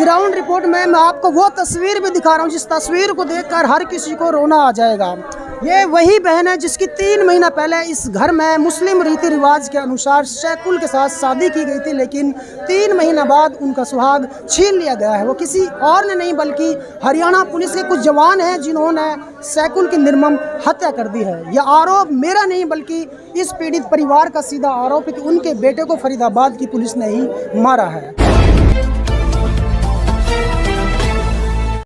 Ground report में मैं आपको वो तस्वीर भी दिखा रहा हूँ जिस तस्वीर को देखकर हर किसी को रोना आ जाएगा। ये वही बहन है जिसकी 3 महीना पहले इस घर में मुस्लिम रीति रिवाज के अनुसार सैकुल के साथ शादी की गई थी, लेकिन 3 महीना बाद उनका सुहाग छीन लिया गया है। वो किसी और ने नहीं बल्कि हरियाणा पुलिस के कुछ जवान हैं जिन्होंने सैकुल की निर्मम हत्या कर दी है। यह आरोप मेरा नहीं बल्कि इस पीड़ित परिवार का सीधा आरोप है कि उनके बेटे को फरीदाबाद की पुलिस ने ही मारा है।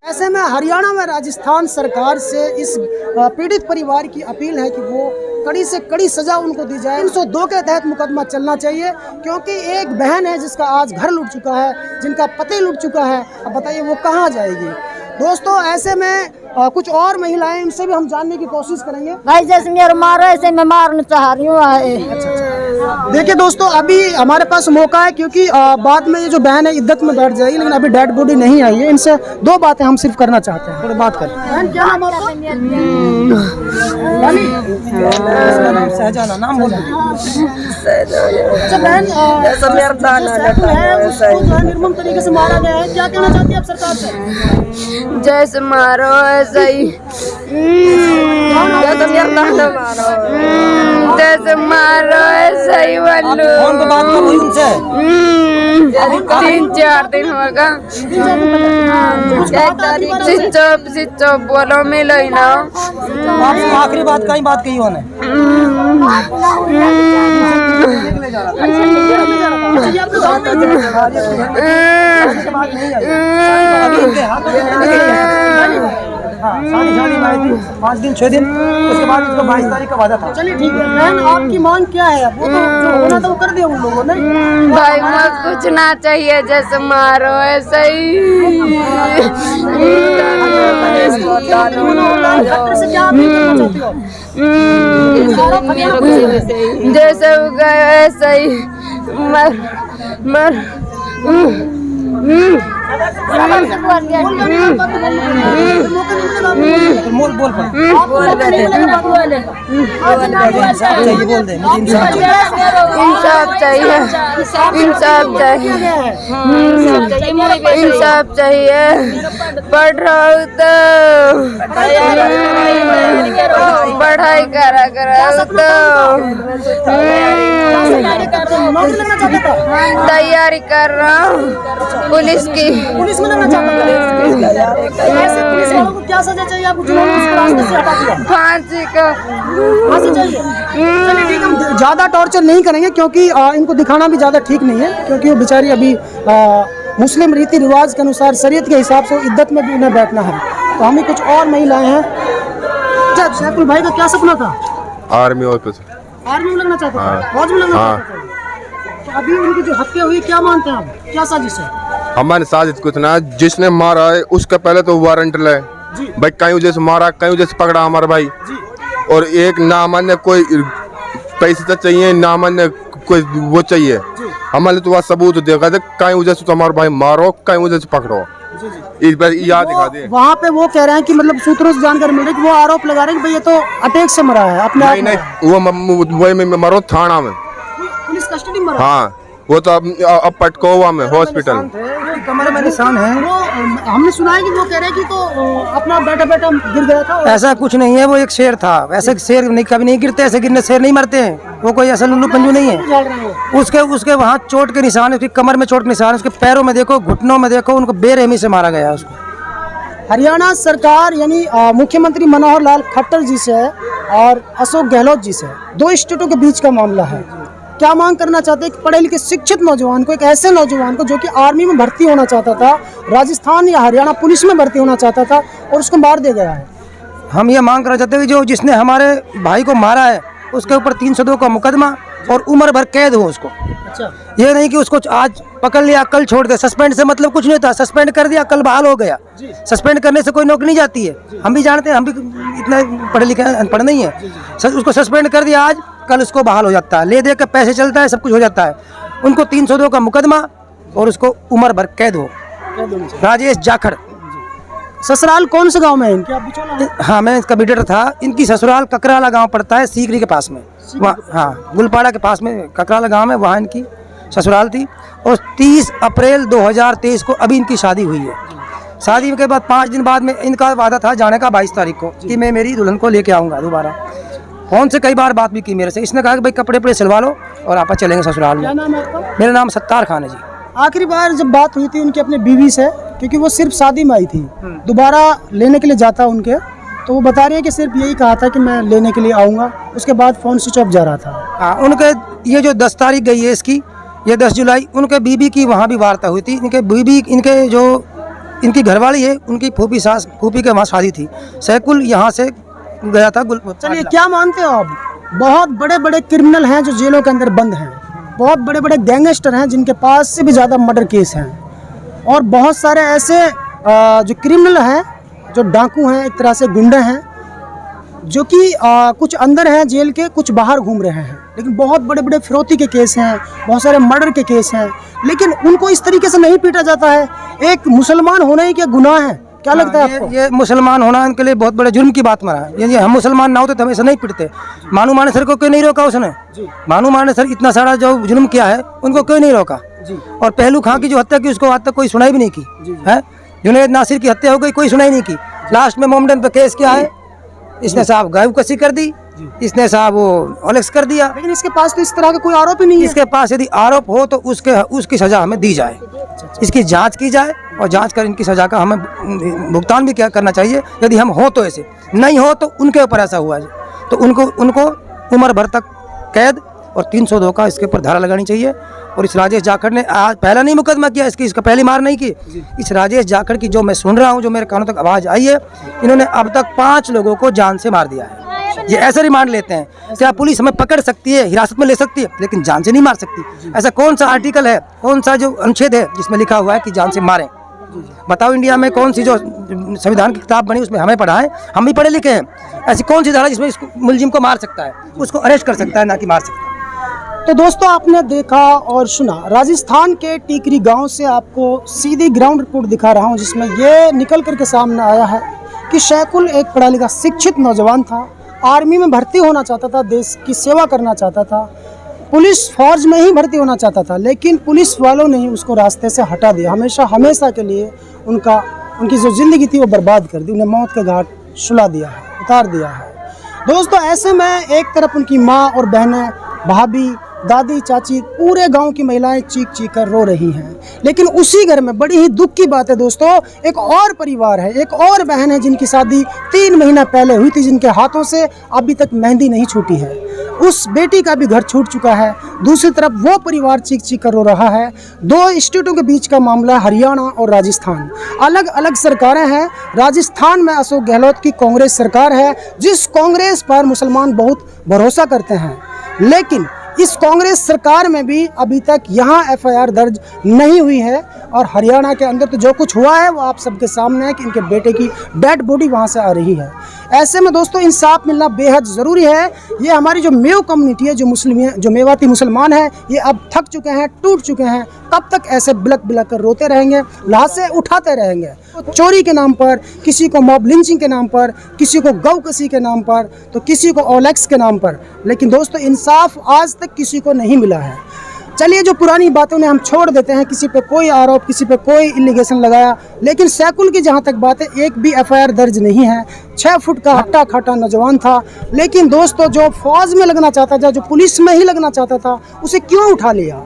ऐसे में हरियाणा में राजस्थान सरकार से इस पीड़ित परिवार की अपील है कि वो कड़ी से कड़ी सजा उनको दी जाए। 302 के तहत मुकदमा चलना चाहिए, क्योंकि एक बहन है जिसका आज घर लूट चुका है, जिनका पति लूट चुका है। अब बताइए वो कहाँ जाएगी। दोस्तों ऐसे में कुछ और महिलाएं, उनसे भी हम जानने की कोशिश करेंगे। भाई जैसे मेरे मारो ऐसे मैं मारना चाह रही हूँ। देखिए दोस्तों, अभी हमारे पास मौका है क्योंकि बाद में ये जो बहन है इद्दत में बैठ जाएगी, लेकिन अभी डेड बॉडी नहीं आई है। इनसे 2 बातें हम सिर्फ करना चाहते हैं, थोड़ी बात करें। बहन क्या नाम है? सहजाना नाम बोल। अच्छा बहन, निर्मम तरीके से मारा गया है, क्या कहना चाहती है आप सरकार से? जैसे मारो ऐसा ही, जैसे मारो ऐसा ही बोलो। 3-4 दिन होगा। सिचो बोलो मिलो ही ना। आखिरी बात का ही बात कही उन्होंने। शादी 5 दिन 6 दिन, उसके बाद इसको 22 तारीख का वादा था। चलिए ठीक है बहन, आपकी मांग क्या है? वो तो जो होना था वो कर दिया उन लोगों ने। भाई मुझे कुछ ना चाहिए, जैसे मारो ऐसा ही। जैसे वो गए ऐसा ही मर इंसाफ चाहिए, इंसाफ चाहिए, इंसाफ चाहिए। पढ़ रहा हूँ तो पढ़ाई करा तैयारी कर रहा हूँ पुलिस की। पुलिस में लगना चाहता है। ऐसे पुलिस वालों को क्या सजा चाहिए आपको? फांसी का चाहिए। चलिए ठीक, हम ज़्यादा टॉर्चर नहीं करेंगे क्योंकि इनको दिखाना भी ज़्यादा ठीक नहीं है, क्योंकि वो बेचारी अभी मुस्लिम रीति रिवाज के अनुसार शरीयत के हिसाब से इद्दत में भी उन्हें बैठना है। तो हम ही कुछ और महिलाएं हैं। अच्छा, सैकुल भाई का क्या सपना था? Army officer. आर्मी में लगना चाहता था, फौज में लगना चाहता था। तो अभी उनकी जो हत्या हुई, क्या मानते हैं आप, क्या साजिश है? हमारी साजिश कुछ ना, जिसने मारा है उसका पहले तो वारंट ले भाई, कहीं वजह से मारा, कहीं वजह से पकड़ा हमारा भाई। और एक नामान्य कोई पैसे तो चाहिए, नामान्य कोई वो चाहिए हमारे, तो वह सबूत देगा कहीं वजह से तो हमारा भाई मारो, कहीं वजह से पकड़ो। इस बार याद दिखा दे। वहाँ पे वो कह रहे हैं कि मतलब सूत्रों से जानकारी मिल रही है कि वो आरोप लगा रहे हैं कि भाई ये तो अटैक से मरा है अपने आप। नहीं, वो वही मरो थाना में, पुलिस कस्टडी में। हाँ, वो तो अब पटकोवा में हॉस्पिटल कमर में निशान है। वो हमने सुना है कि वो कह रहे हैं कि तो अपना बेटा गिर गया था। ऐसा कुछ नहीं है, वो एक शेर था। वैसे शेर नहीं, कभी नहीं गिरते, ऐसे गिरने शेर नहीं मरते हैं। वो कोई ऐसा लुल्लू पंजू नहीं है। उसके वहाँ चोट के निशान, उसकी कमर में चोट के निशान, उसके पैरों में देखो, घुटनों में देखो, उनको बेरहमी से मारा गया उसको। हरियाणा सरकार यानी मुख्यमंत्री मनोहर लाल खट्टर जी से और अशोक गहलोत जी से 2 स्टेटों के बीच का मामला है। क्या मांग करना चाहते हैं कि पढ़े लिखे शिक्षित नौजवान को, एक ऐसे नौजवान को जो कि आर्मी में भर्ती होना चाहता था, राजस्थान या हरियाणा पुलिस में भर्ती होना चाहता था, और उसको मार दिया गया है। हम ये मांग करना चाहते हैं कि जिसने हमारे भाई को मारा है उसके ऊपर 302 का मुकदमा और उम्र भर कैद हो उसको। अच्छा, ये नहीं कि उसको आज पकड़ लिया कल छोड़ दे। सस्पेंड से मतलब कुछ नहीं था, सस्पेंड कर दिया कल बहाल हो गया। सस्पेंड करने से कोई नौकरी नहीं जाती है, हम भी जानते हैं, हम भी इतना पढ़े लिखे अनपढ़ नहीं है। उसको सस्पेंड कर दिया आज, कल उसको बहाल हो जाता है, ले दे कर पैसे चलता है, सब कुछ हो जाता है। उनको 302 का मुकदमा और उसको उम्र भर कैद हो। राजेश जाखड़। ससुराल कौन से गांव में है इनके? आप बिचौला हैं? हाँ, मैं इसका बिडेटर था। इनकी ससुराल ककराला गांव पड़ता है, सीकरी के पास में। वहाँ, हाँ, गुलपाड़ा के पास में ककराला गांव है, वहाँ इनकी ससुराल थी। और 30 अप्रैल 2023 को अभी इनकी शादी हुई है। शादी के बाद 5 दिन बाद में इनका वादा था जाने का 22 तारीख को कि मैं मेरी दुल्हन को लेके आऊँगा दोबारा। फ़ोन से कई बार बात भी की मेरे से। इसने कहा कि भाई कपड़े वपड़े सिलवा लो और आप चलेंगे ससुराल क्या में। नाम है आपका? मेरा नाम सत्तार खान है जी। आखिरी बार जब बात हुई थी उनकी अपने बीवी से, क्योंकि वो सिर्फ शादी में आई थी, दोबारा लेने के लिए जाता उनके, तो वो बता रही है कि सिर्फ यही कहा था कि मैं लेने के लिए आऊँगा, उसके बाद फ़ोन स्विच ऑफ जा रहा था। हाँ, उनके ये जो 10 तारीख गई है इसकी, ये 10 जुलाई, उनके बीबी की वहाँ भी वार्ता हुई थी। इनके बीबी, इनके जो इनकी घरवाली है, उनकी फूफी के वहाँ शादी थी। सैकुल यहाँ से गया था। चलिए, क्या मानते हो आप? बहुत बड़े बड़े क्रिमिनल हैं जो जेलों के अंदर बंद हैं, बहुत बड़े बड़े गैंगस्टर हैं जिनके पास से भी ज़्यादा मर्डर केस हैं, और बहुत सारे ऐसे जो क्रिमिनल हैं, जो डाकू हैं, एक तरह से गुंडे हैं, जो कि कुछ अंदर हैं जेल के, कुछ बाहर घूम रहे हैं, लेकिन बहुत बड़े बड़े फिरौती के केस हैं, बहुत सारे मर्डर के केस हैं, लेकिन उनको इस तरीके से नहीं पीटा जाता है। एक मुसलमान होना ही क्या गुनाह है? क्या लगता है आपको? ये मुसलमान होना इनके लिए बहुत बड़े जुर्म की बात माना है। ये हम मुसलमान ना होते तो हमें ऐसे नहीं पिटते। मानू मानेसर को क्यों नहीं रोका उसने? मानू मानेसर इतना सारा जो जुर्म किया है, उनको क्यों नहीं रोका? और पहलू खां की जो हत्या की, उसको आज तक कोई सुनाई भी नहीं की है। जुनैद नासिर की हत्या हो गई, कोई सुनाई नहीं की। लास्ट में मोमडन पे केस क्या है? इसने साहब गायब कसी कर दी, इसने साहब वो ओलेक्स कर दिया। लेकिन इसके पास तो इस तरह का कोई आरोप ही नहीं है। इसके पास यदि आरोप हो तो उसकी सजा हमें दी जाए, इसकी जांच की जाए, और जांच कर इनकी सजा का हमें भुगतान भी क्या करना चाहिए। यदि हम हो तो ऐसे, नहीं हो तो उनके ऊपर ऐसा हुआ है तो उनको उम्र भर तक कैद और 302 का इसके ऊपर धारा लगानी चाहिए। और इस राजेश जाखड़ ने आज पहला नहीं मुकदमा किया इसका पहली मार नहीं की। इस राजेश जाखड़ की जो मैं सुन रहा हूँ, जो मेरे कानों तक आवाज़ आई है, इन्होंने अब तक 5 लोगों को जान से मार दिया है। ये ऐसे रिमांड लेते हैं। क्या पुलिस हमें पकड़ सकती है, हिरासत में ले सकती है, लेकिन जान से नहीं मार सकती? ऐसा कौन सा आर्टिकल है, कौन सा जो अनुच्छेद है जिसमें लिखा हुआ है कि जान से मारें? बताओ, इंडिया में कौन सी जो संविधान की किताब बनी उसमें हमें पढ़ा है, हम भी पढ़े लिखे हैं। ऐसी कौन सी धारा जिसमें इसको मुलजिम को मार सकता है, उसको अरेस्ट कर सकता है, ना कि मार सकता है? तो दोस्तों, आपने देखा और सुना, राजस्थान के टीकरी गांव से आपको सीधी ग्राउंड रिपोर्ट दिखा रहा हूं, जिसमें ये निकल करके सामने आया है कि सैकुल एक पढ़ा लिखा शिक्षित नौजवान था, आर्मी में भर्ती होना चाहता था, देश की सेवा करना चाहता था, पुलिस फौज में ही भर्ती होना चाहता था, लेकिन पुलिस वालों ने ही उसको रास्ते से हटा दिया। हमेशा के लिए उनकी जो ज़िंदगी थी वो बर्बाद कर दी, उन्हें मौत के घाट सुला दिया है, उतार दिया है। दोस्तों, ऐसे में एक तरफ उनकी माँ और बहनें, भाभी, दादी, चाची, पूरे गांव की महिलाएं चीख चीख कर रो रही हैं। लेकिन उसी घर में बड़ी ही दुख की बात है दोस्तों, एक और परिवार है, एक और बहन है जिनकी शादी 3 महीना पहले हुई थी, जिनके हाथों से अभी तक मेहंदी नहीं छूटी है। उस बेटी का भी घर छूट चुका है। दूसरी तरफ वो परिवार चीख चीख कर रो रहा है। 2 स्टेटों के बीच का मामला, हरियाणा और राजस्थान। अलग अलग सरकारें हैं। राजस्थान में अशोक गहलोत की कांग्रेस सरकार है, जिस कांग्रेस पर मुसलमान बहुत भरोसा करते हैं, लेकिन इस कांग्रेस सरकार में भी अभी तक यहाँ FIR दर्ज नहीं हुई है। और हरियाणा के अंदर तो जो कुछ हुआ है वो आप सबके सामने है कि इनके बेटे की डेड बॉडी वहाँ से आ रही है। ऐसे में दोस्तों, इंसाफ मिलना बेहद ज़रूरी है। ये हमारी जो मेव कम्युनिटी है, जो मेवाती मुसलमान है, ये अब थक चुके हैं, टूट चुके हैं। कब तक ऐसे बिलक बिलक कर रोते रहेंगे, लाशें उठाते रहेंगे? चोरी के नाम पर, किसी को मॉब लिंचिंग के नाम पर, किसी को गौ कसी के नाम पर, तो किसी को ओलेक्स के नाम पर। लेकिन दोस्तों, इंसाफ आज तक किसी को नहीं मिला है। चलिए, जो पुरानी बातों ने हम छोड़ देते हैं, किसी पे कोई आरोप, किसी पे कोई इलिगेशन लगाया, लेकिन सैकुल की जहाँ तक बात है, एक भी FIR दर्ज नहीं है। 6 फुट का हट्टा खट्टा नौजवान था, लेकिन दोस्तों, जो फौज में लगना चाहता था, जो पुलिस में ही लगना चाहता था, उसे क्यों उठा लिया?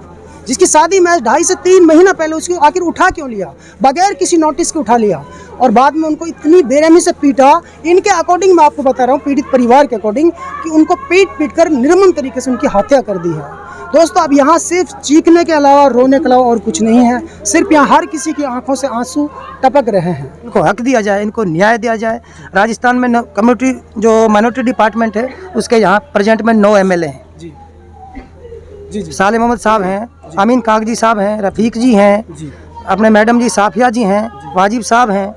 जिसकी शादी में 2.5 से 3 महीना पहले, उसको आखिर उठा क्यों लिया? बगैर किसी नोटिस के उठा लिया, और बाद में उनको इतनी बेरहमी से पीटा। इनके अकॉर्डिंग मैं आपको बता रहा हूँ, पीड़ित परिवार के अकॉर्डिंग, कि उनको पीट कर निर्मम तरीके से उनकी हत्या कर दी है। दोस्तों, अब यहाँ सिर्फ चीखने के अलावा, रोने के अलावा और कुछ नहीं है। सिर्फ यहाँ हर किसी की आंखों से आंसू टपक रहे हैं। इनको हक दिया जाए, इनको न्याय दिया जाए। राजस्थान में कम्युनिटी जो माइनॉरिटी डिपार्टमेंट है, उसके यहाँ प्रेजेंट में 9 MLA हैं। जी, साले मोहम्मद साहब हैं, अमीन कागजी साहब हैं, रफ़ीक जी हैं, अपने मैडम जी साफिया जी हैं, वाजिब साहब हैं,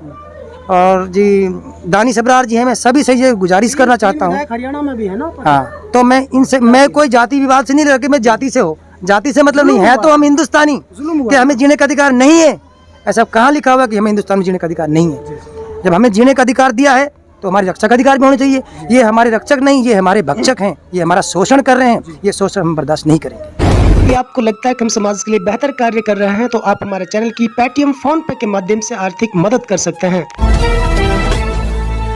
और जी दानी सबरार जी हैं। मैं सभी से ये गुजारिश करना चाहता हूँ, हरियाणा में भी है ना। हाँ, तो मैं कोई जाति विवाद से नहीं लड़के, मैं जाति से हो, जाति से मतलब नहीं है तो हम हिंदुस्तानी, कि हमें जीने का अधिकार नहीं है। ऐसा कहाँ लिखा हुआ कि हमें हिंदुस्तान में जीने का अधिकार नहीं है? जब हमें जीने का अधिकार दिया है तो हमारे रक्षक अधिकार भी होने चाहिए। ये हमारे रक्षक नहीं, ये हमारे भक्षक हैं, ये हमारा शोषण कर रहे हैं। ये शोषण हम बर्दाश्त नहीं करेंगे। यदि आपको लगता है कि हम समाज के लिए बेहतर कार्य कर रहे हैं तो आप हमारे चैनल की पेटीएम फोन पे के माध्यम से आर्थिक मदद कर सकते हैं।